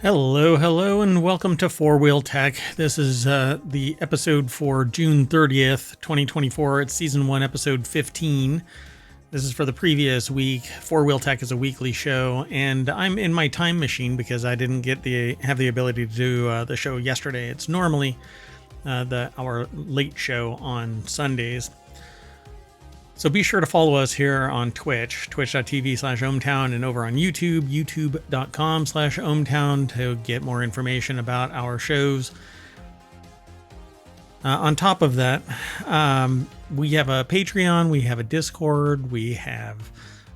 Hello, and welcome to FourWheelTech. This is the episode for June 30th, 2024. It's Season 1, Episode 15. This is for the previous week. FourWheelTech is a weekly show, and I'm in my time machine because I didn't have the ability to do the show yesterday. It's normally our late show on Sundays. So be sure to follow us here on Twitch, twitch.tv/ohmTown, and over on YouTube, youtube.com/ohmTown to get more information about our shows. On top of that, we have a Patreon, we have a Discord, we have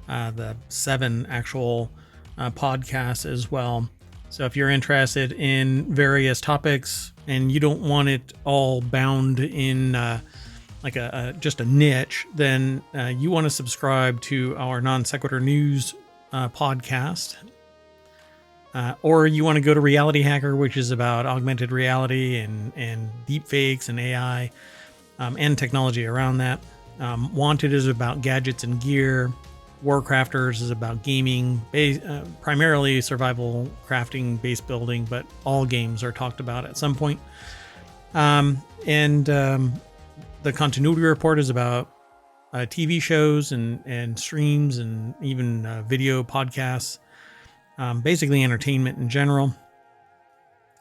the 7 actual podcasts as well. So if you're interested in various topics and you don't want it all bound in like just a niche, then you want to subscribe to our Non Sequitur News podcast, or you want to go to Reality Hacker, which is about augmented reality and deep fakes and AI and technology around that. Wanted is about gadgets and gear. Warcrafters is about gaming, primarily survival crafting, base building, but all games are talked about at some point. The Continuity Report is about TV shows and streams and even video podcasts, basically entertainment in general.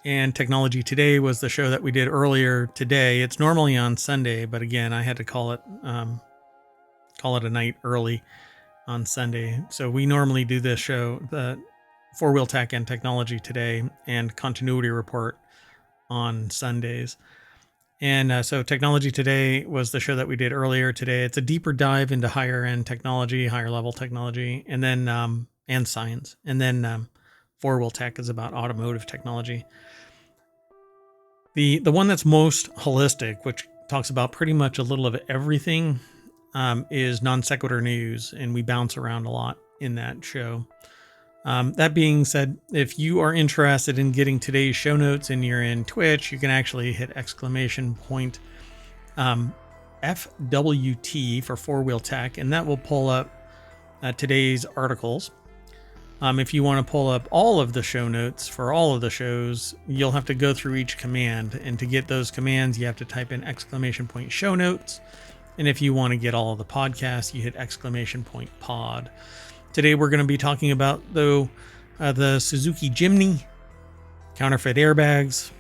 And Technology Today was the show that we did earlier today. It's normally on Sunday, but again, I had to call it a night early on Sunday. So we normally do this show, the FourWheelTech and Technology Today and Continuity Report on Sundays. And so Technology Today was the show that we did earlier today. It's a deeper dive into higher end technology, higher level technology, and then and science. And then FourWheelTech is about automotive technology. The one that's most holistic, which talks about pretty much a little of everything, is Non Sequitur News, and we bounce around a lot in that show. That being said, if you are interested in getting today's show notes and you're in Twitch, you can actually hit !FWT for FourWheelTech, and that will pull up today's articles. If you want to pull up all of the show notes for all of the shows, you'll have to go through each command. And to get those commands, you have to type in !show notes. And if you want to get all of the podcasts, you hit !pod. Today we're going to be talking about, the Suzuki Jimny, counterfeit airbags,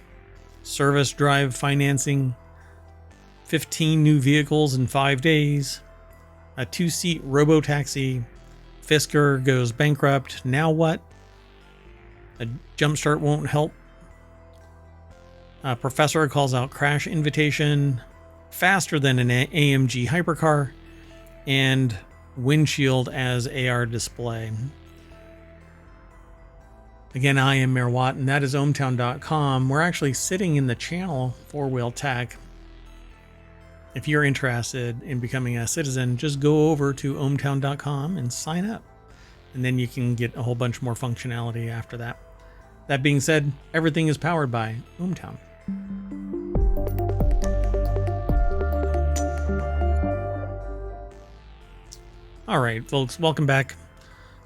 service drive financing, 15 new vehicles in 5 days, a 2-seat RoboTaxi, Fisker goes bankrupt, now what? A jumpstart won't help. A professor calls out crash invitation, faster than an AMG Hypercar, and Windshield as AR display. Again, I am Mayor Watt, and that is ohmTown.com. We're actually sitting in the channel FourWheelTech. If you're interested in becoming a citizen, just go over to ohmTown.com and sign up. And then you can get a whole bunch more functionality after that. That being said, everything is powered by ohmTown. All right, folks, welcome back.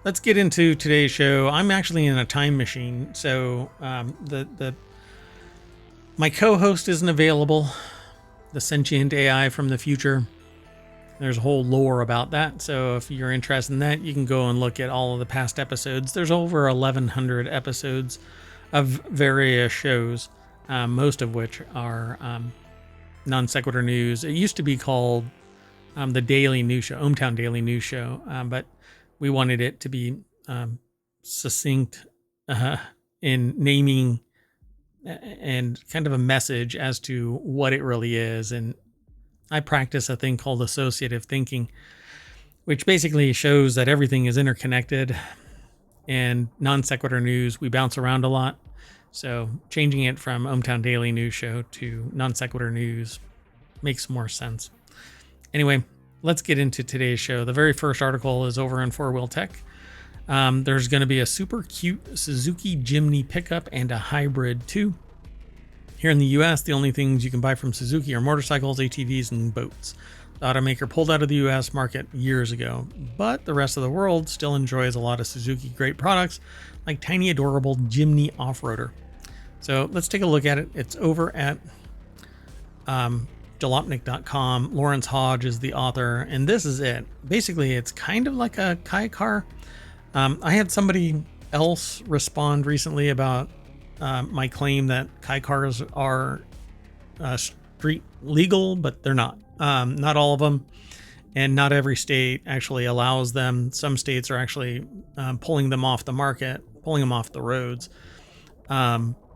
Let's get into today's show. I'm actually in a time machine, so my co-host isn't available, the sentient AI from the future. There's a whole lore about that, so if you're interested in that, you can go and look at all of the past episodes. There's over 1,100 episodes of various shows, most of which are Non Sequitur News. It used to be called the Daily News Show, ohmTown Daily News Show, but we wanted it to be succinct in naming and kind of a message as to what it really is. And I practice a thing called associative thinking, which basically shows that everything is interconnected. And Non Sequitur News, we bounce around a lot. So changing it from ohmTown Daily News Show to Non Sequitur News makes more sense. Anyway, let's get into today's show. The very first article is over on FourWheelTech. There's going to be a super cute Suzuki Jimny pickup and a hybrid too. Here in the US, the only things you can buy from Suzuki are motorcycles, ATVs, and boats. The automaker pulled out of the US market years ago, but the rest of the world still enjoys a lot of Suzuki great products like tiny adorable Jimny off-roader. So let's take a look at it. It's over at jalopnik.com. Lawrence Hodge is the author, and this is it. Basically, it's kind of like a Kai car. I had somebody else respond recently about my claim that Kai cars are street legal, but they're not. Not all of them, and not every state actually allows them. Some states are actually pulling them off the market, pulling them off the roads.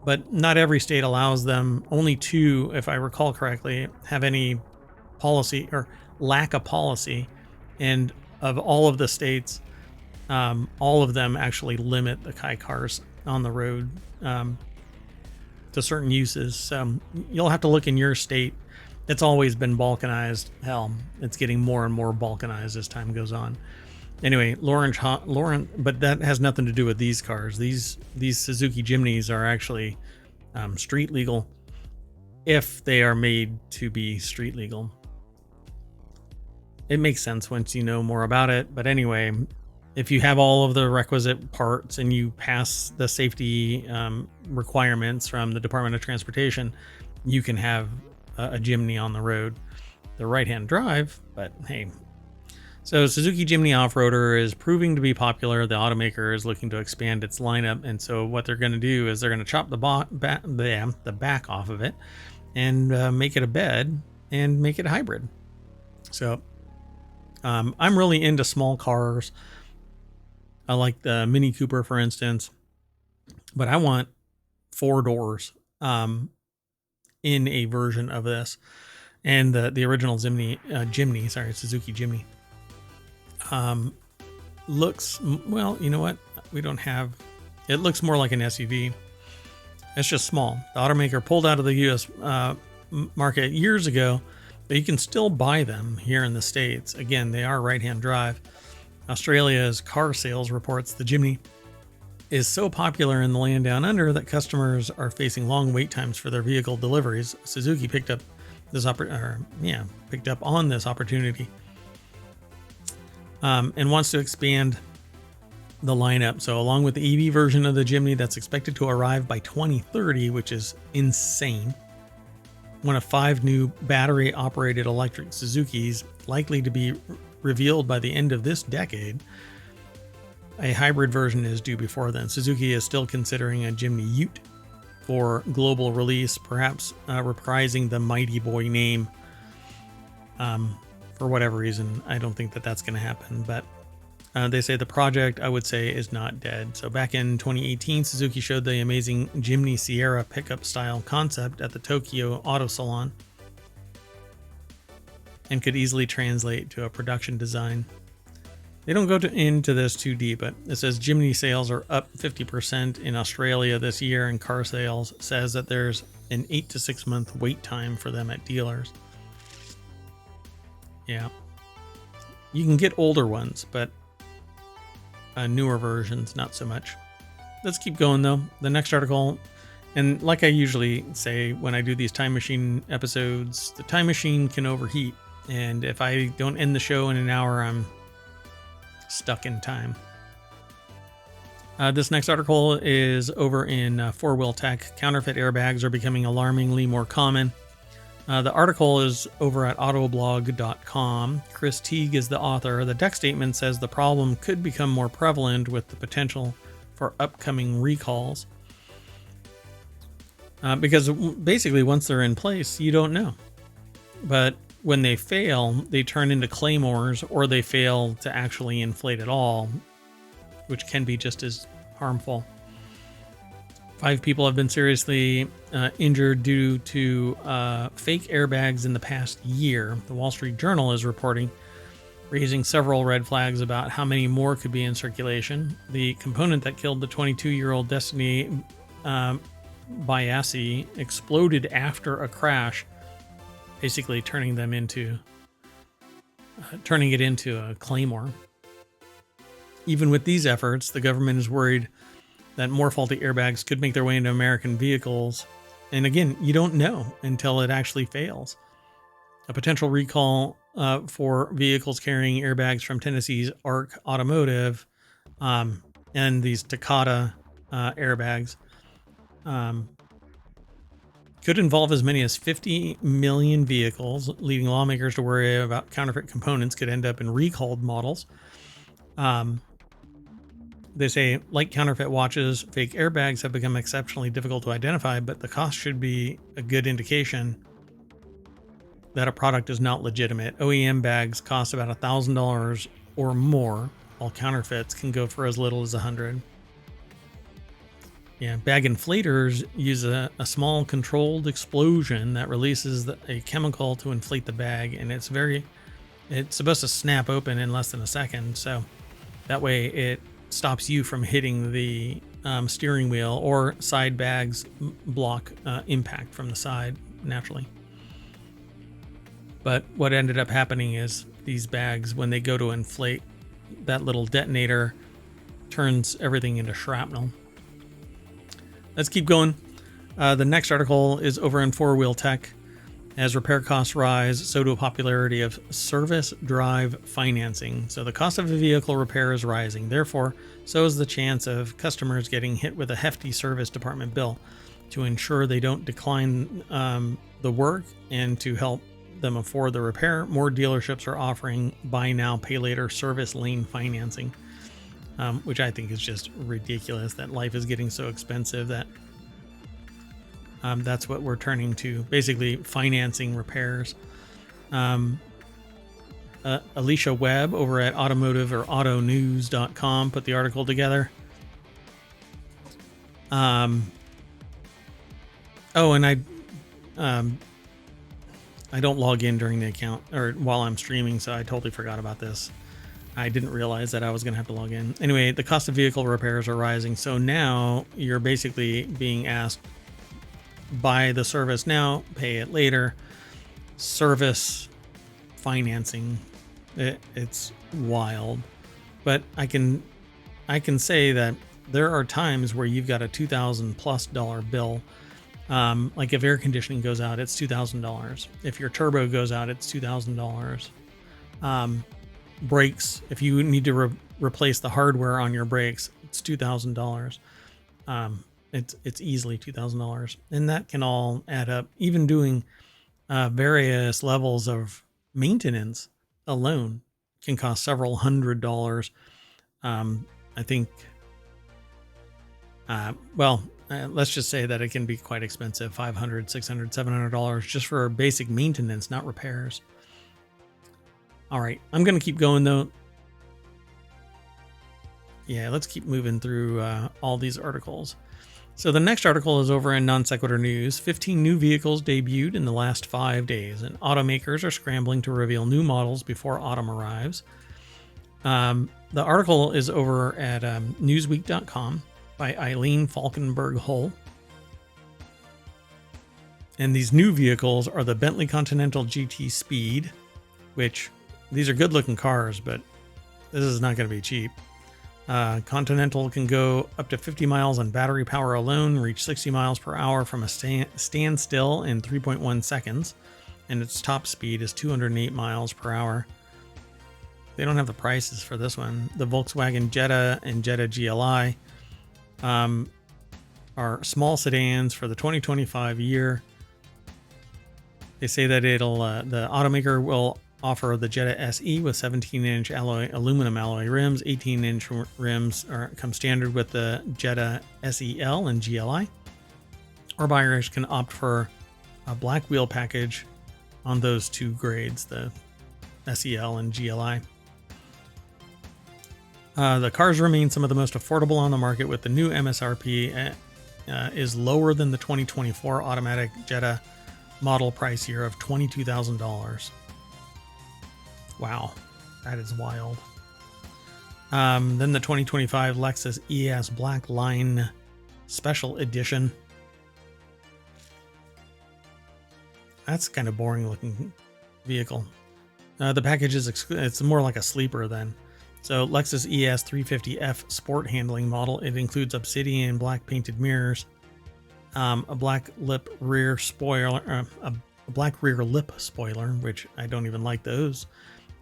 But not every state allows them. Only 2, if I recall correctly, have any policy or lack a policy. And of all of the states, all of them actually limit the Kai cars on the road to certain uses. So you'll have to look in your state. It's always been balkanized. Hell, it's getting more and more balkanized as time goes on. Anyway, Lawrence, but that has nothing to do with these cars. These Suzuki Jimnys are actually street legal if they are made to be street legal. It makes sense once you know more about it. But anyway, if you have all of the requisite parts and you pass the safety requirements from the Department of Transportation, you can have a Jimny on the road. The right-hand drive, but hey. So Suzuki Jimny off-roader is proving to be popular. The automaker is looking to expand its lineup, and so what they're going to do is they're going to chop the back off of it and make it a bed and make it hybrid. So I'm really into small cars. I like the Mini Cooper, for instance, but I want 4 doors in a version of this, and the original Suzuki Jimny. Looks, well, you know what? We don't have, it looks more like an SUV. It's just small. The automaker pulled out of the US market years ago, but you can still buy them here in the States. Again, they are right-hand drive. Australia's car sales reports the Jimny is so popular in the land down under that customers are facing long wait times for their vehicle deliveries. Suzuki picked up on this opportunity. And wants to expand the lineup. So along with the EV version of the Jimny that's expected to arrive by 2030, which is insane, one of 5 new battery operated electric Suzukis likely to be revealed by the end of this decade. A hybrid version is due before then. Suzuki is still considering a Jimny Ute for global release, perhaps reprising the Mighty Boy name. For whatever reason, I don't think that that's going to happen, but they say the project, I would say, is not dead. So back in 2018, Suzuki showed the amazing Jimny Sierra pickup style concept at the Tokyo Auto Salon and could easily translate to a production design. They don't go into this too deep, but it says Jimny sales are up 50% in Australia this year, and car sales says that there's an 8 to 6 month wait time for them at dealers. Yeah. You can get older ones, but newer versions, not so much. Let's keep going, though. The next article, and like I usually say when I do these time machine episodes, the time machine can overheat. And if I don't end the show in an hour, I'm stuck in time. This next article is over in FourWheelTech. Counterfeit airbags are becoming alarmingly more common. The article is over at autoblog.com. Chris Teague is the author. The deck statement says the problem could become more prevalent with the potential for upcoming recalls. Because basically once they're in place, you don't know. But when they fail, they turn into claymores, or they fail to actually inflate at all, which can be just as harmful. 5 people have been seriously injured due to fake airbags in the past year. The Wall Street Journal is reporting, raising several red flags about how many more could be in circulation. The component that killed the 22-year-old Destiny Biasi exploded after a crash, basically turning it into a claymore. Even with these efforts, the government is worried that more faulty airbags could make their way into American vehicles. And again, you don't know until it actually fails. A potential recall for vehicles carrying airbags from Tennessee's ARC Automotive, and these Takata airbags could involve as many as 50 million vehicles, leading lawmakers to worry about counterfeit components could end up in recalled models. They say, like counterfeit watches, fake airbags have become exceptionally difficult to identify, but the cost should be a good indication that a product is not legitimate. OEM bags cost about $1,000 or more, while counterfeits can go for as little as $100. Yeah, bag inflators use a small controlled explosion that releases a chemical to inflate the bag, and it's supposed to snap open in less than a second, so that way it stops you from hitting the steering wheel, or side bags block impact from the side naturally. But what ended up happening is these bags, when they go to inflate, that little detonator turns everything into shrapnel. Let's keep going. The next article is over in FourWheelTech. As repair costs rise, so do a popularity of service drive financing. So the cost of a vehicle repair is rising. Therefore, so is the chance of customers getting hit with a hefty service department bill. To ensure they don't decline the work and to help them afford the repair, more dealerships are offering buy now, pay later service lane financing, which I think is just ridiculous that life is getting so expensive that that's what we're turning to, basically financing repairs. Alicia Webb over at Automotive or autonews.com put the article together. Oh, and I don't log in during the account or while I'm streaming, so I totally forgot about this. I didn't realize that I was going to have to log in. Anyway, the cost of vehicle repairs are rising, so now you're basically being asked, buy the service now, pay it later. Service financing, it's wild. But I can say that there are times where you've got a $2,000+ bill. Like if air conditioning goes out, it's $2,000. If your turbo goes out, it's $2,000. Brakes, if you need to replace the hardware on your brakes, it's $2,000. It's easily $2,000, and that can all add up. Even doing various levels of maintenance alone can cost several $100s. I think, let's just say that it can be quite expensive, $500, $600, $700 just for basic maintenance, not repairs. All right, I'm going to keep going though. Yeah, let's keep moving through all these articles. So the next article is over in Non Sequitur News. 15 new vehicles debuted in the last 5 days, and automakers are scrambling to reveal new models before autumn arrives. The article is over at newsweek.com by Eileen Falkenberg-Hull. And these new vehicles are the Bentley Continental GT Speed, which these are good looking cars, but this is not going to be cheap. Continental can go up to 50 miles on battery power alone, reach 60 miles per hour from a standstill in 3.1 seconds, and its top speed is 208 miles per hour. They don't have the prices for this one. The Volkswagen Jetta and Jetta GLI are small sedans for the 2025 year. They say that the automaker will offer the Jetta SE with 17-inch aluminum alloy rims. 18-inch rims come standard with the Jetta SEL and GLI. Or buyers can opt for a black wheel package on those two grades, the SEL and GLI. The cars remain some of the most affordable on the market, with the new MSRP is lower than the 2024 automatic Jetta model price year of $22,000. Wow, that is wild. Then the 2025 Lexus ES Black Line Special Edition. That's kind of boring looking vehicle. The package is it's more like a sleeper then. So Lexus ES 350F Sport Handling model. It includes obsidian black painted mirrors, a black lip rear spoiler, a a black rear lip spoiler, which I don't even like those,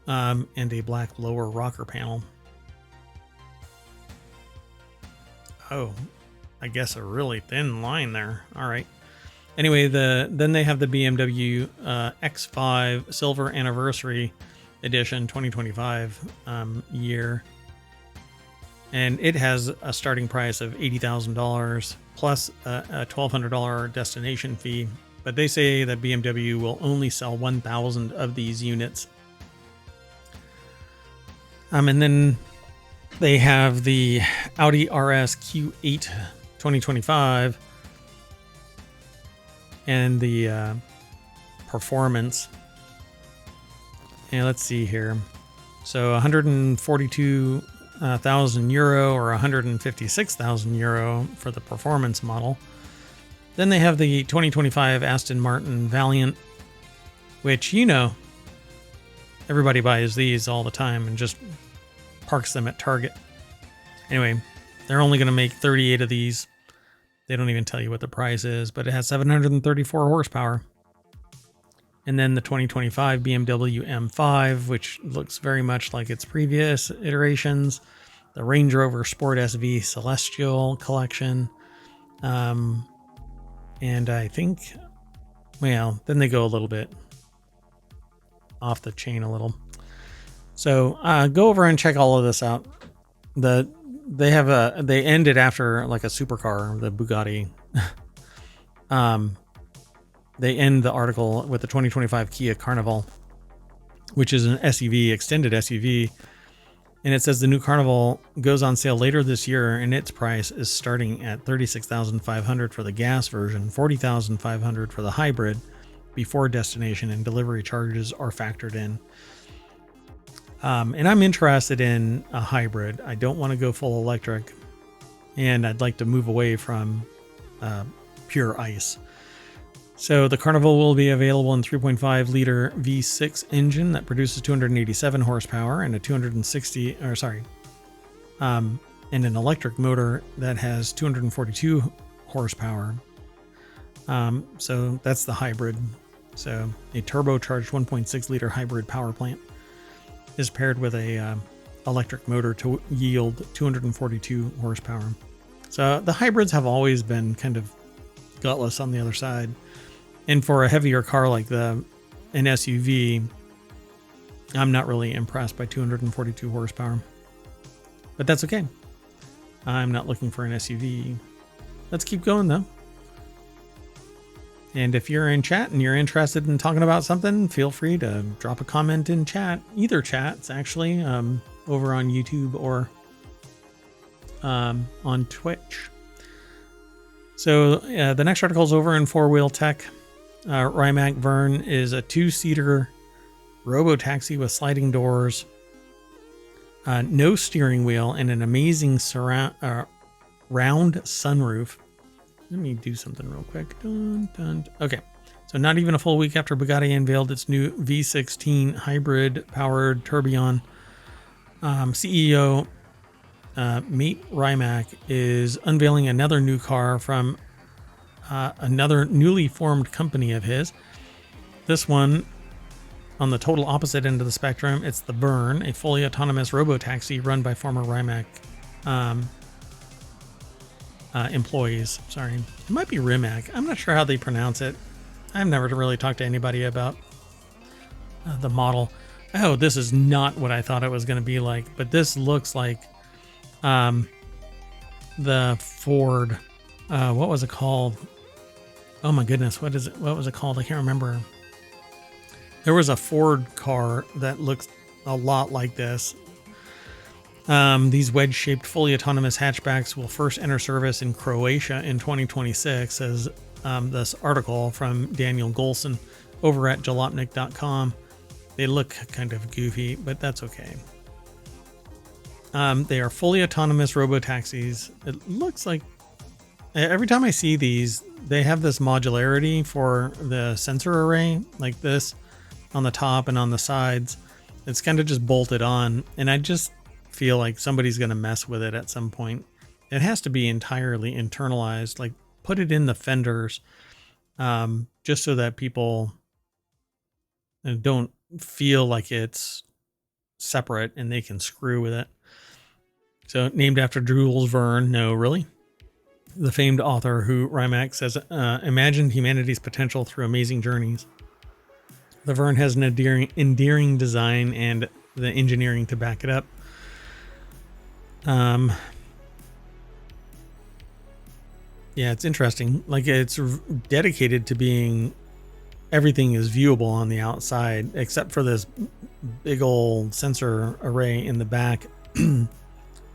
and a black lower rocker panel. Oh, I guess a really thin line there. All right. Anyway, then they have the BMW X5 Silver Anniversary Edition 2025 year. And it has a starting price of $80,000 plus a $1,200 destination fee. But they say that BMW will only sell 1,000 of these units. And then they have the Audi RS Q8 2025 and the Performance. And let's see here. So 142,000 euro or 156,000 euro for the Performance model. Then they have the 2025 Aston Martin Valiant, which, you know, everybody buys these all the time and just parks them at Target. Anyway, they're only going to make 38 of these. They don't even tell you what the price is, but it has 734 horsepower. And then the 2025 BMW M5, which looks very much like its previous iterations. The Range Rover Sport SV Celestial Collection. And I think, well, then they go a little bit off the chain a little. So go over and check all of this out. They ended after like a supercar, the Bugatti. They end the article with the 2025 Kia Carnival, which is an SUV, extended SUV. And it says the new Carnival goes on sale later this year, and its price is starting at $36,500 for the gas version, $40,500 for the hybrid, before destination and delivery charges are factored in. And I'm interested in a hybrid. I don't want to go full electric, and I'd like to move away from pure ICE. So the Carnival will be available in 3.5 liter V6 engine that produces 287 horsepower and and an electric motor that has 242 horsepower. So that's the hybrid. So a turbocharged 1.6 liter hybrid power plant is paired with a electric motor to yield 242 horsepower. So the hybrids have always been kind of gutless on the other side. And for a heavier car like an SUV, I'm not really impressed by 242 horsepower. But that's okay. I'm not looking for an SUV. Let's keep going though. And if you're in chat and you're interested in talking about something, feel free to drop a comment in chat. Either chats, actually, over on YouTube or on Twitch. So the next article is over in FourWheelTech. Rimac Vern is a 2-seater RoboTaxi with sliding doors, no steering wheel, and an amazing round sunroof. Let me do something real quick. Dun, dun. Okay, so not even a full week after Bugatti unveiled its new V16 hybrid-powered tourbillon, CEO Mate Rimac is unveiling another new car from another newly formed company of his. This one, on the total opposite end of the spectrum, it's the Vern, a fully autonomous robotaxi run by former Rimac employees. Sorry, it might be Rimac. I'm not sure how they pronounce it. I've never really talked to anybody about the model. Oh, this is not what I thought it was going to be like, but this looks like the Ford. What was it called? Oh my goodness, what was it called? I can't remember. There was a Ford car that looks a lot like this. These wedge-shaped, fully autonomous hatchbacks will first enter service in Croatia in 2026, says this article from Daniel Golson over at jalopnik.com. They look kind of goofy, but that's okay. They are fully autonomous robotaxis. It looks like every time I see these, they have this modularity for the sensor array, like this on the top and on the sides. It's kind of just bolted on, and I just feel like somebody's going to mess with it at some point. It has to be entirely internalized, like put it in the fenders, just so that people and don't feel like it's separate and they can screw with it. So named after Jules Verne. No, really? The famed author who Rimac says imagined humanity's potential through amazing journeys. The Verne has an endearing design and the engineering to back it up. Yeah, it's interesting. Like, it's dedicated to being, everything is viewable on the outside except for this big old sensor array in the back.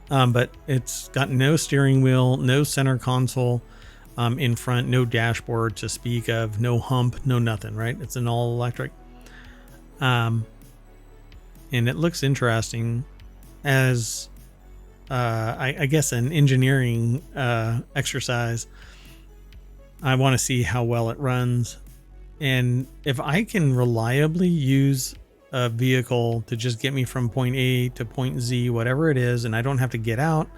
But it's got no steering wheel, no center console in front, no dashboard to speak of, no hump, no nothing, right? It's an all electric. And it looks interesting as, I guess, an engineering exercise. I want to see how well it runs. And if I can reliably use a vehicle to just get me from point A to point Z, whatever it is, and I don't have to get out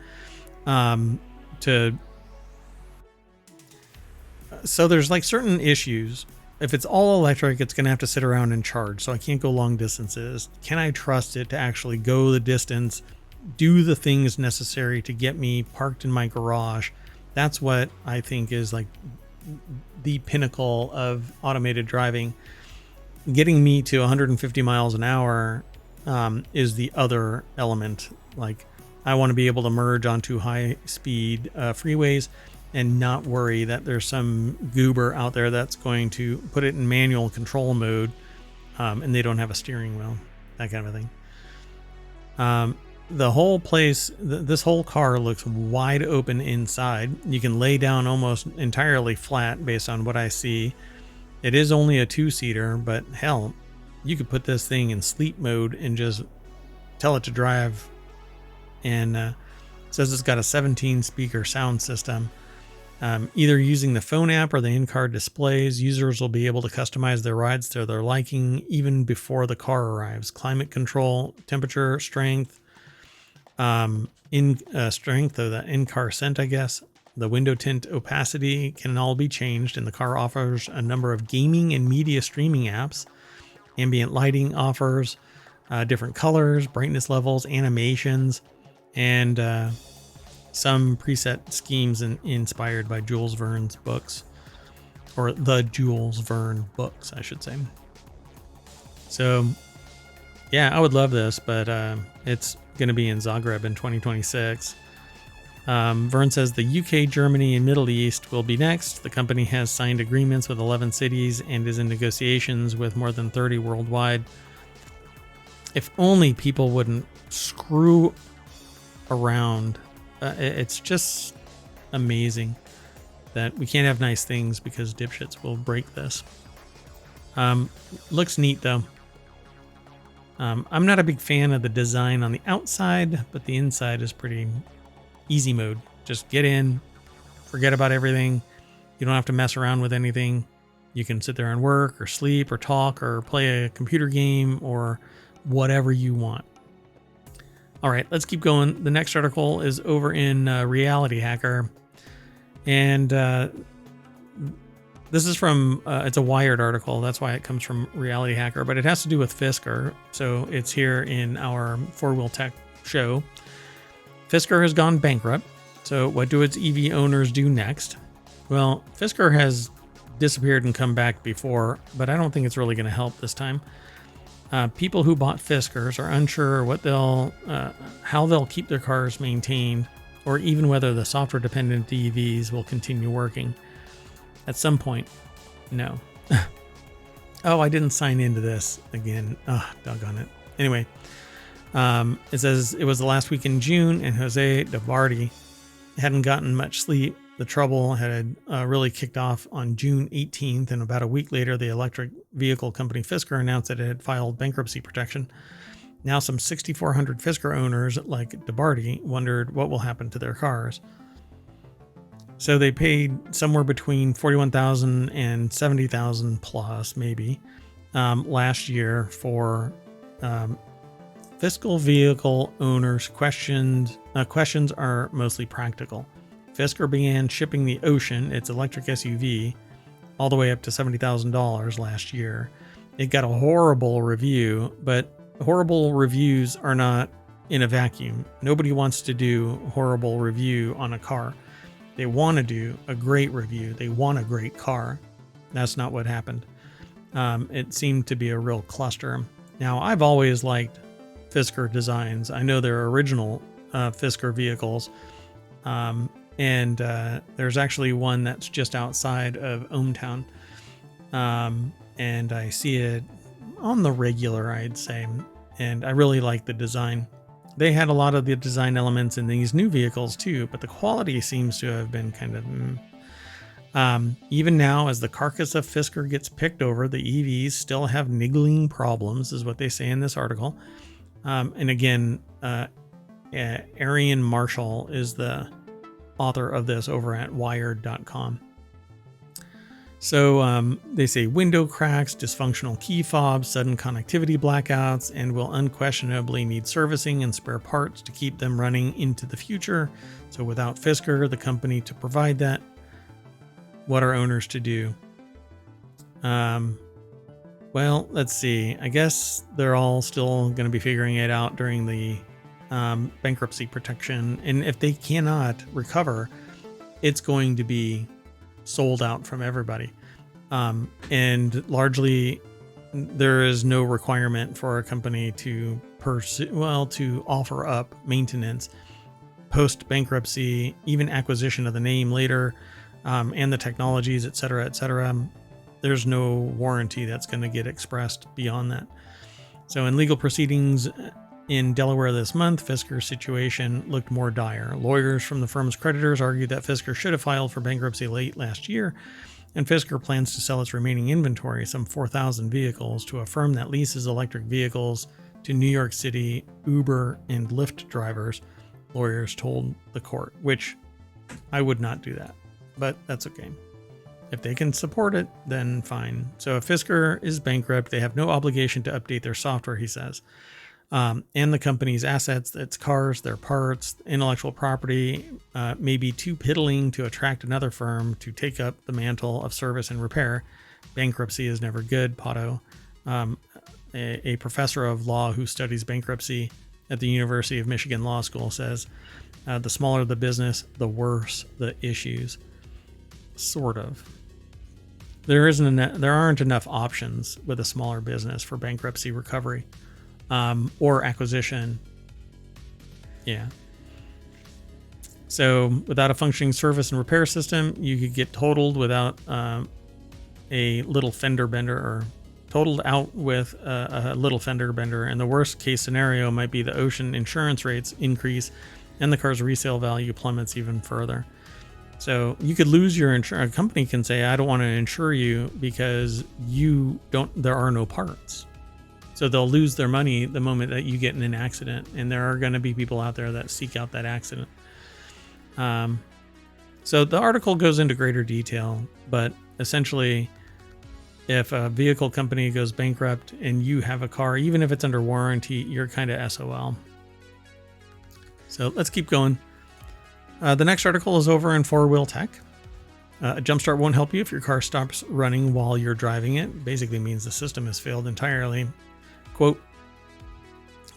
so there's like certain issues. If it's all electric, it's going to have to sit around and charge, so I can't go long distances. Can I trust it to actually go the distance, do the things necessary to get me parked in my garage? That's what I think is like the pinnacle of automated driving. Getting me to 150 miles an hour is the other element. Like, I want to be able to merge onto high speed freeways and not worry that there's some goober out there that's going to put it in manual control mode and they don't have a steering wheel, that kind of thing. The whole place, this whole car looks wide open inside. You can lay down almost entirely flat based on what I see. It is only a 2-seater, but hell, you could put this thing in sleep mode and just tell it to drive. And it says it's got a 17-speaker sound system. Either using the phone app or the in-car displays, users will be able to customize their rides to their liking even before the car arrives. Climate control, temperature, strength, strength of the in-car scent, I guess. The window tint opacity can all be changed, and the car offers a number of gaming and media streaming apps. Ambient lighting offers different colors, brightness levels, animations, and some preset schemes inspired by Jules Verne's books, or the Jules Verne books, I should say. So, yeah, I would love this, but it's going to be in Zagreb in 2026. Verne says the UK, Germany, and Middle East will be next. The company has signed agreements with 11 cities and is in negotiations with more than 30 worldwide. If only people wouldn't screw around. It's just amazing that we can't have nice things because dipshits will break this. Looks neat though. I'm not a big fan of the design on the outside, but the inside is pretty easy mode. Just get in, forget about everything. You don't have to mess around with anything. You can sit there and work or sleep or talk or play a computer game or whatever you want. All right, let's keep going. The next article is over in Reality Hacker. And this is from, it's a Wired article. That's why it comes from Reality Hacker, but it has to do with Fisker. So it's here in our FourWheelTech show. Fisker has gone bankrupt. So what do its EV owners do next? Well, Fisker has disappeared and come back before, but I don't think it's really going to help this time. People who bought Fiskers are unsure what how they'll keep their cars maintained, or even whether the software-dependent EVs will continue working. At some point, no. Oh, I didn't sign into this again. Oh, doggone it. Anyway, it says it was the last week in June, and Jose DeBardi hadn't gotten much sleep. The trouble had really kicked off on June 18th, and about a week later, the electric vehicle company Fisker announced that it had filed bankruptcy protection. Now some 6,400 Fisker owners, like DeBardi, wondered what will happen to their cars. So they paid somewhere between $41,000 and $70,000 plus, maybe, last year for fiscal vehicle owners' questions are mostly practical. Fisker began shipping the Ocean, its electric SUV, all the way up to $70,000 last year. It got a horrible review, but horrible reviews are not in a vacuum. Nobody wants to do horrible review on a car. They want to do a great review. They want a great car. That's not what happened. It seemed to be a real cluster. Now, I've always liked Fisker designs. I know they're original Fisker vehicles. And there's actually one that's just outside of ohmTown. And I see it on the regular, I'd say. And I really like the design. They had a lot of the design elements in these new vehicles too, but the quality seems to have been kind of... even now, as the carcass of Fisker gets picked over, the EVs still have niggling problems, is what they say in this article. And again, Arian Marshall is the author of this over at wired.com. So they say window cracks, dysfunctional key fobs, sudden connectivity blackouts, and will unquestionably need servicing and spare parts to keep them running into the future. So without Fisker, the company to provide that, what are owners to do? Well, let's see. I guess they're all still going to be figuring it out during the bankruptcy protection. And if they cannot recover, it's going to be sold out from everybody. And largely, there is no requirement for a company to to offer up maintenance post bankruptcy, even acquisition of the name later, and the technologies, et cetera, et cetera. There's no warranty that's going to get expressed beyond that. So in legal proceedings in Delaware this month, Fisker's situation looked more dire. Lawyers from the firm's creditors argued that Fisker should have filed for bankruptcy late last year, and Fisker plans to sell its remaining inventory, some 4,000 vehicles, to a firm that leases electric vehicles to New York City Uber and Lyft drivers, lawyers told the court, which I would not do that, but that's okay. If they can support it, then fine. So if Fisker is bankrupt, they have no obligation to update their software, he says. And the company's assets, its cars, their parts, intellectual property, may be too piddling to attract another firm to take up the mantle of service and repair. Bankruptcy is never good, Pato, a professor of law who studies bankruptcy at the University of Michigan Law School, says, the smaller the business, the worse the issues. Sort of. There aren't enough options with a smaller business for bankruptcy recovery. Or acquisition. Yeah. So without a functioning service and repair system, you could get totaled without a little fender bender, or totaled out with a little fender bender. And the worst case scenario might be the ocean insurance rates increase and the car's resale value plummets even further. So you could lose your insurance. A company can say, I don't want to insure you because there are no parts. So they'll lose their money the moment that you get in an accident, and there are going to be people out there that seek out that accident. So the article goes into greater detail, but essentially, if a vehicle company goes bankrupt and you have a car, even if it's under warranty, you're kind of SOL. So let's keep going. The next article is over in FourWheelTech. A jumpstart won't help you if your car stops running while you're driving it. Basically means the system has failed entirely. Quote,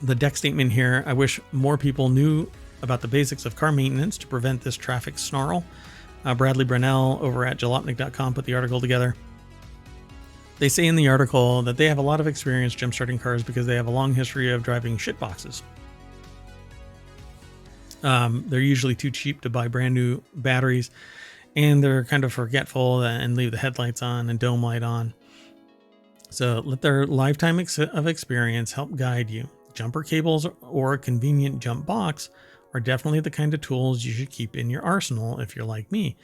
the deck statement here, I wish more people knew about the basics of car maintenance to prevent this traffic snarl. Bradley Brunell over at jalopnik.com put the article together. They say in the article that they have a lot of experience jumpstarting cars because they have a long history of driving shitboxes. They're usually too cheap to buy brand new batteries, and they're kind of forgetful and leave the headlights on and dome light on. So let their lifetime of experience help guide you. Jumper cables or a convenient jump box are definitely the kind of tools you should keep in your arsenal if you're like me,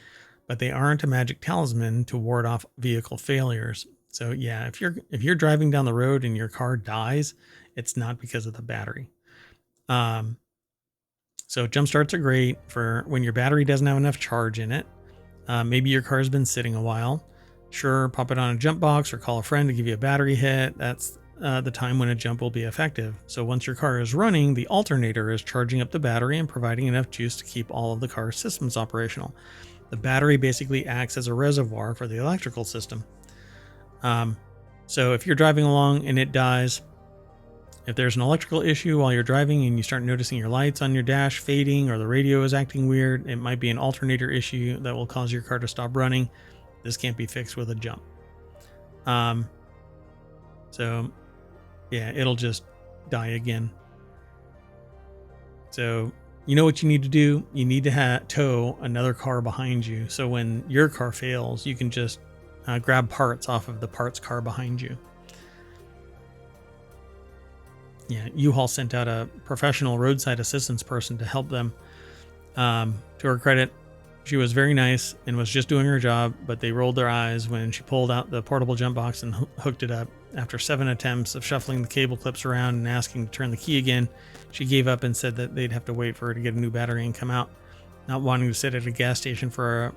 but they aren't a magic talisman to ward off vehicle failures. So yeah, if you're driving down the road and your car dies, it's not because of the battery. So jump starts are great for when your battery doesn't have enough charge in it. Maybe your car's been sitting a while. Sure, pop it on a jump box or call a friend to give you a battery hit. That's the time when a jump will be effective. So once your car is running, the alternator is charging up the battery and providing enough juice to keep all of the car's systems operational. The battery basically acts as a reservoir for the electrical system. So if you're driving along and it dies, if there's an electrical issue while you're driving and you start noticing your lights on your dash fading or the radio is acting weird, it might be an alternator issue that will cause your car to stop running. This can't be fixed with a jump. So yeah, it'll just die again. So you know what you need to do? You need to tow another car behind you. So when your car fails, you can just grab parts off of the parts car behind you. Yeah, U-Haul sent out a professional roadside assistance person to help them. To her credit, she was very nice and was just doing her job, but they rolled their eyes when she pulled out the portable jump box and hooked it up. After 7 attempts of shuffling the cable clips around and asking to turn the key again, she gave up and said that they'd have to wait for her to get a new battery and come out. Not wanting to sit at a gas station for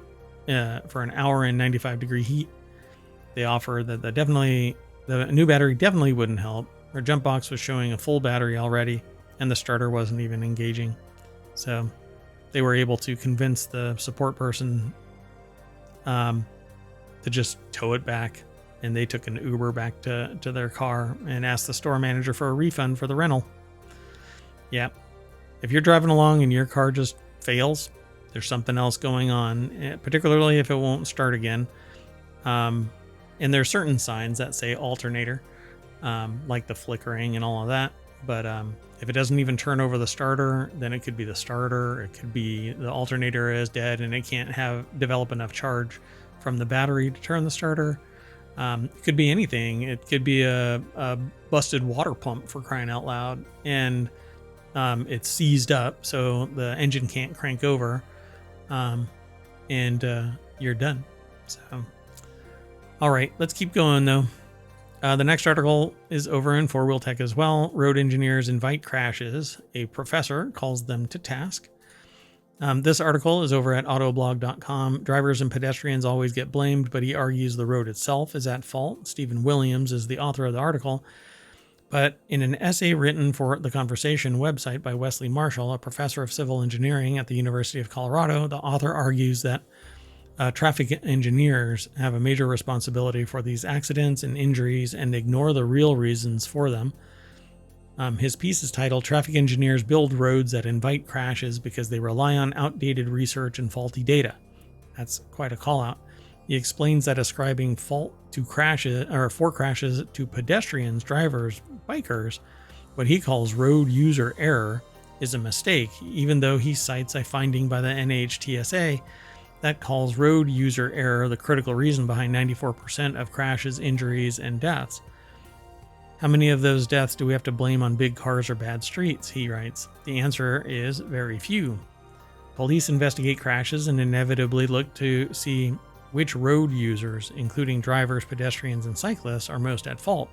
an hour in 95-degree heat, they offered that the new battery definitely wouldn't help. Her jump box was showing a full battery already, and the starter wasn't even engaging. So they were able to convince the support person to just tow it back, and they took an Uber back to their car and asked the store manager for a refund for the rental. Yeah, if you're driving along and your car just fails, there's something else going on, particularly if it won't start again. And there are certain signs that say alternator, like the flickering and all of that. But if it doesn't even turn over the starter, then it could be the starter. It could be the alternator is dead and it can't develop enough charge from the battery to turn the starter. It could be anything. It could be a busted water pump, for crying out loud, and it's seized up so the engine can't crank over, and you're done. So, all right, let's keep going though. The next article is over in FourWheelTech as well. Road engineers invite crashes. A professor calls them to task. This article is over at autoblog.com. Drivers and pedestrians always get blamed, but he argues the road itself is at fault. Stephen Williams is the author of the article. But in an essay written for the Conversation website by Wesley Marshall, a professor of civil engineering at the University of Colorado, the author argues that traffic engineers have a major responsibility for these accidents and injuries and ignore the real reasons for them. His piece is titled, "Traffic Engineers Build Roads That Invite Crashes Because They Rely on Outdated Research and Faulty Data." That's quite a call out. He explains that ascribing fault to crashes or for crashes to pedestrians, drivers, bikers, what he calls road user error, is a mistake, even though he cites a finding by the NHTSA that calls road user error the critical reason behind 94% of crashes, injuries, and deaths. How many of those deaths do we have to blame on big cars or bad streets? He writes. The answer is very few. Police investigate crashes and inevitably look to see which road users, including drivers, pedestrians, and cyclists, are most at fault.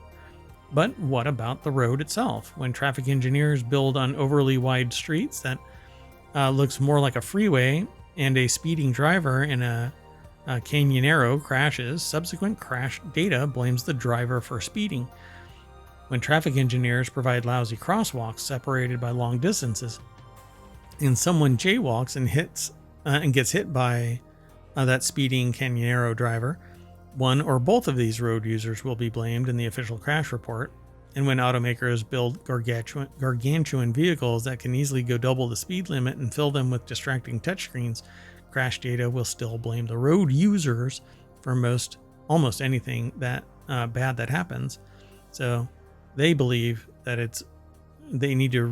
But what about the road itself? When traffic engineers build on overly wide streets that looks more like a freeway and a speeding driver in a canyonero crashes, subsequent crash data blames the driver for speeding. When traffic engineers provide lousy crosswalks separated by long distances, and someone jaywalks and gets hit by that speeding canyonero driver, one or both of these road users will be blamed in the official crash report. And when automakers build gargantuan vehicles that can easily go double the speed limit and fill them with distracting touchscreens, crash data will still blame the road users for almost anything that bad that happens. So they believe that they need to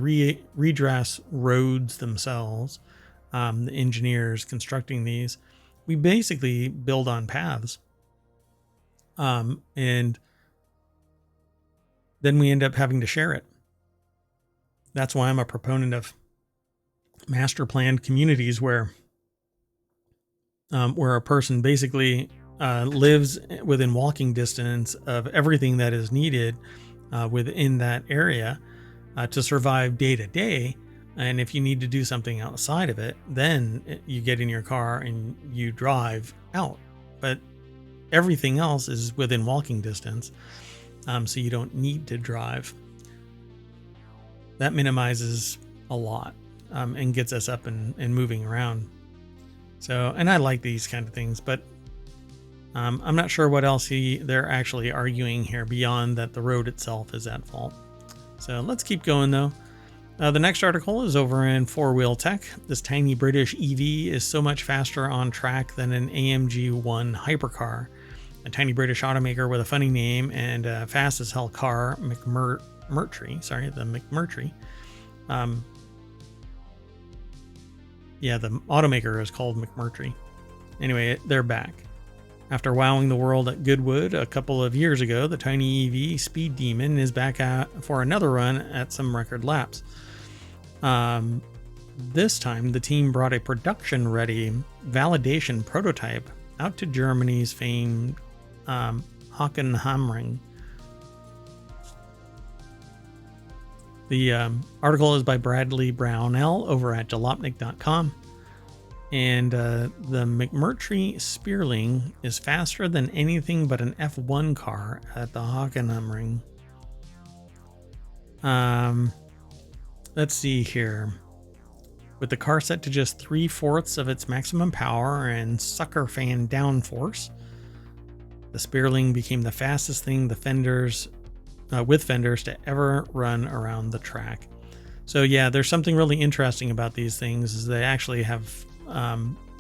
redress roads themselves. The engineers constructing these, we basically build on paths, and then we end up having to share it. That's why I'm a proponent of master planned communities where a person basically lives within walking distance of everything that is needed within that area to survive day to day. And if you need to do something outside of it, then you get in your car and you drive out. But everything else is within walking distance, so you don't need to drive. That minimizes a lot and gets us up and moving around. So, and I like these kind of things, but I'm not sure what else they're actually arguing here beyond that the road itself is at fault. So let's keep going though. The next article is over in FourWheelTech. This tiny British EV is so much faster on track than an AMG Hypercar. A tiny British automaker with a funny name and a fast as hell car, the McMurtry. Yeah, the automaker is called McMurtry. Anyway, they're back. After wowing the world at Goodwood a couple of years ago, the tiny EV Speed Demon is back for another run at some record laps. This time, the team brought a production-ready validation prototype out to Germany's famed Hockenheimring. The article is by Bradley Brownell over at jalopnik.com. And the McMurtry Spearling is faster than anything but an F1 car at the Hockenheimring. Let's see here. With the car set to just 3/4 of its maximum power and sucker fan downforce, the Spearling became the fastest thing with fenders to ever run around the track. So yeah, there's something really interesting about these things is they actually have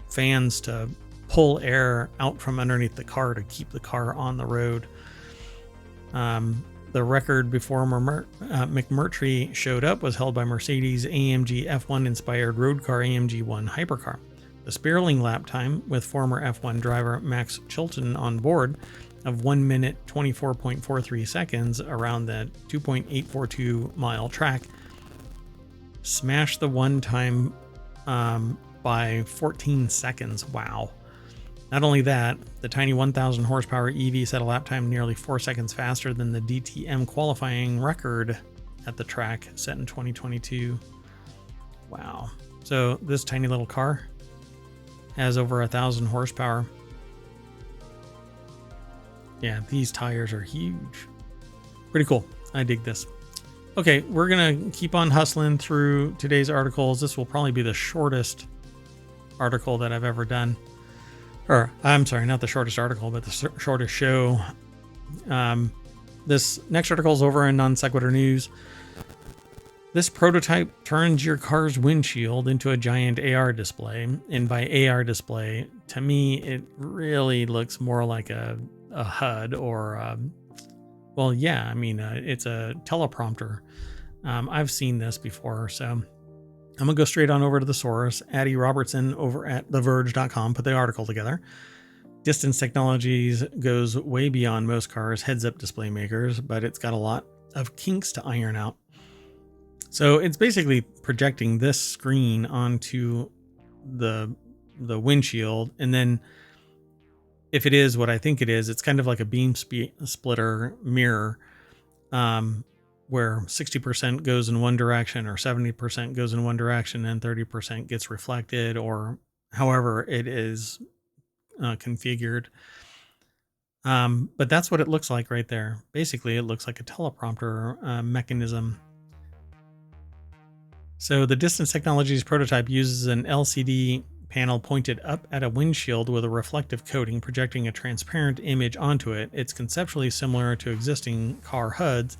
fans to pull air out from underneath the car to keep the car on the road. The record before McMurtry showed up was held by Mercedes AMG F1 inspired road car AMG Hypercar. The Spearling lap time with former F1 driver Max Chilton on board of 1 minute 24.43 seconds around the 2.842 mile track smashed the one time by 14 seconds. Wow. Not only that, the tiny 1,000 horsepower EV set a lap time nearly 4 seconds faster than the DTM qualifying record at the track set in 2022. Wow. So this tiny little car has over 1,000 horsepower. Yeah, these tires are huge. Pretty cool. I dig this. Okay, we're going to keep on hustling through today's articles. This will probably be the shortest article that I've ever done. Or, I'm sorry, not the shortest article, but the shortest show. This next article is over in Non Sequitur News. This prototype turns your car's windshield into a giant AR display. And by AR display, to me, it really looks more like a HUD or, well, yeah, I mean, it's a teleprompter. I've seen this before, so I'm going to go straight on over to the source. Addie Robertson over at TheVerge.com put the article together. Distance Technologies goes way beyond most cars' heads-up display makers, but it's got a lot of kinks to iron out. So it's basically projecting this screen onto the windshield, and then if it is what I think it is, it's kind of like a beam splitter mirror, where 60% goes in one direction or 70% goes in one direction and 30% gets reflected, or however it is configured. But that's what it looks like right there. Basically, it looks like a teleprompter mechanism. So the Distance Technologies prototype uses an LCD panel pointed up at a windshield with a reflective coating projecting a transparent image onto it. It's conceptually similar to existing car HUDs,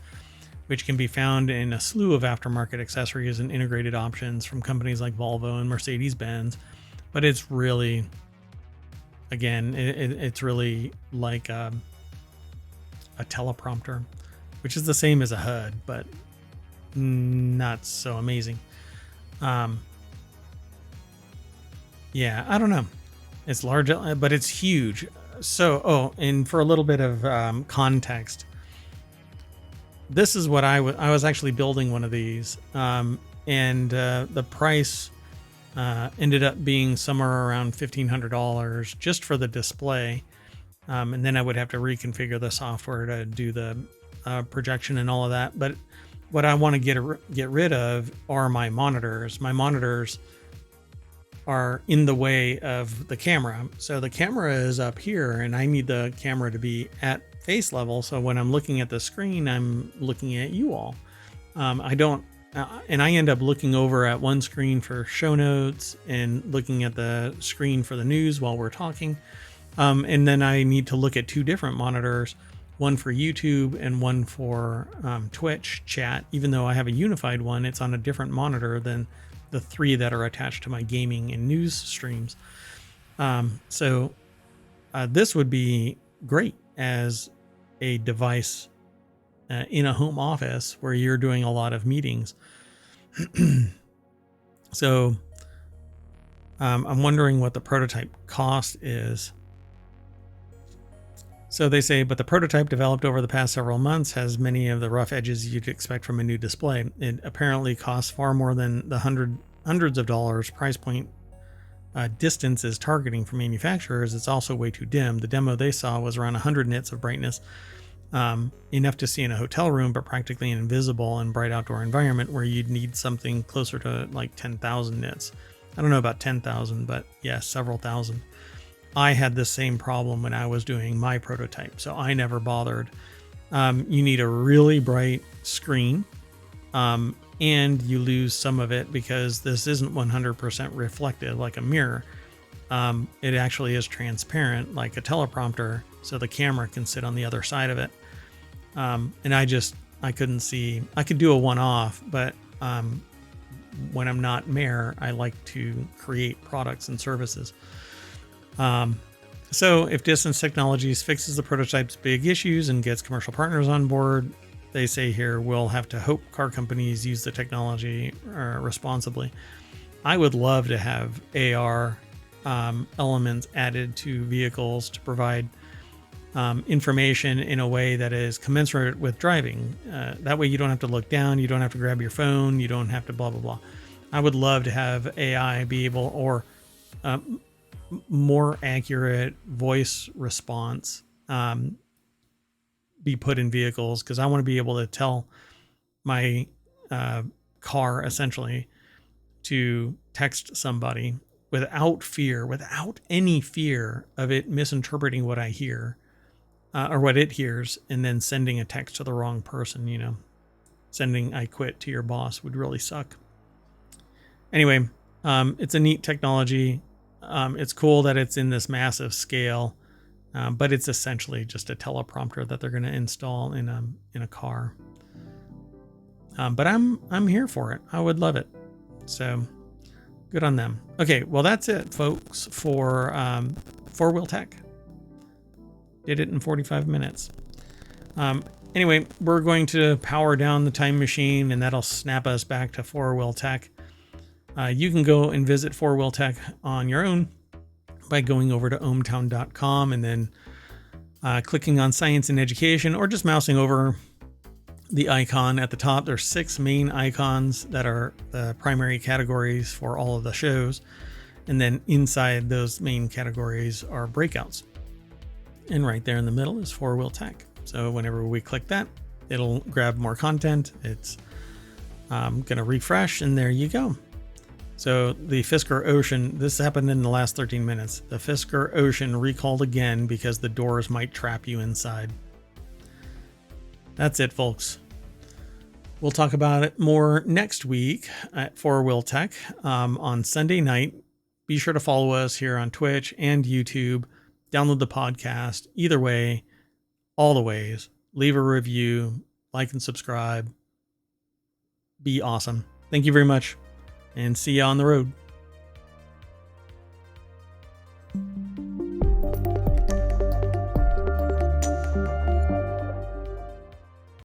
which can be found in a slew of aftermarket accessories and integrated options from companies like Volvo and Mercedes-Benz. But it's really, again, it's really like a teleprompter, which is the same as a HUD, but not so amazing. Yeah, I don't know. It's large, but it's huge. So, and for a little bit of context, this is what I was actually building one of these, and the price ended up being somewhere around $1,500 just for the display, and then I would have to reconfigure the software to do the projection and all of that. But what I want to get rid of are my monitors. My monitors are in the way of the camera. So the camera is up here and I need the camera to be at face level. So when I'm looking at the screen, I'm looking at you all. And I end up looking over at one screen for show notes and looking at the screen for the news while we're talking. And then I need to look at 2 different monitors, one for YouTube and one for Twitch chat. Even though I have a unified one, it's on a different monitor than the 3 that are attached to my gaming and news streams. So this would be great as a device in a home office where you're doing a lot of meetings. So I'm wondering what the prototype cost is. So they say, but the prototype developed over the past several months has many of the rough edges you'd expect from a new display. It apparently costs far more than the hundreds of dollars price point distance is targeting for manufacturers. It's also way too dim. The demo they saw was around 100 nits of brightness, enough to see in a hotel room, but practically invisible in bright outdoor environment where you'd need something closer to like 10,000 nits. I don't know about 10,000, but yeah, several thousand. I had the same problem when I was doing my prototype, so I never bothered. You need a really bright screen, and you lose some of it because this isn't 100% reflective like a mirror. It actually is transparent like a teleprompter, so the camera can sit on the other side of it. And I couldn't see. I could do a one-off, but when I'm not mayor, I like to create products and services. So if Distance Technologies fixes the prototype's big issues and gets commercial partners on board, they say here, we'll have to hope car companies use the technology responsibly. I would love to have AR elements added to vehicles to provide information in a way that is commensurate with driving. That way you don't have to look down, you don't have to grab your phone, you don't have to blah, blah, blah. I would love to have AI be able, or more accurate voice response be put in vehicles, because I want to be able to tell my car essentially to text somebody without any fear of it misinterpreting what I hear or what it hears and then sending a text to the wrong person. You know, sending "I quit" to your boss would really suck. Anyway, it's a neat technology. It's cool that it's in this massive scale, but it's essentially just a teleprompter that they're going to install in a car. But I'm here for it. I would love it. So good on them. Okay, well that's it, folks, for FourWheelTech. Did it in 45 minutes. Anyway, we're going to power down the time machine, and that'll snap us back to FourWheelTech. You can go and visit FourWheelTech on your own by going over to ohmTown.com and then clicking on Science and Education, or just mousing over the icon at the top. There's 6 main icons that are the primary categories for all of the shows. And then inside those main categories are breakouts. And right there in the middle is FourWheelTech. So whenever we click that, it'll grab more content. It's going to refresh, and there you go. So the Fisker Ocean, this happened in the last 13 minutes. The Fisker Ocean recalled again because the doors might trap you inside. That's it, folks. We'll talk about it more next week at FourWheelTech on Sunday night. Be sure to follow us here on Twitch and YouTube. Download the podcast. Either way, all the ways. Leave a review, like and subscribe. Be awesome. Thank you very much, and see you on the road.